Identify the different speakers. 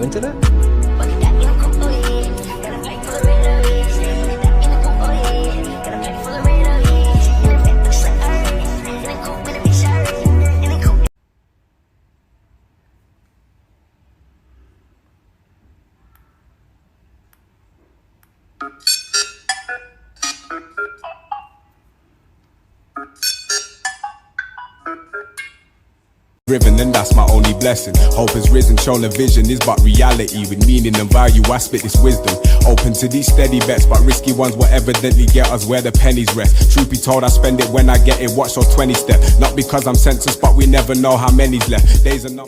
Speaker 1: into that?
Speaker 2: Driven, and that's my only blessing. Hope has risen, shown a vision is but reality. With meaning and value, I spit this wisdom. Open to these steady bets, but risky ones will evidently get us where the pennies rest. Truth be told, I spend it when I get it. Watch those 20 step. Not because I'm census, but we never know how many's left. Days are not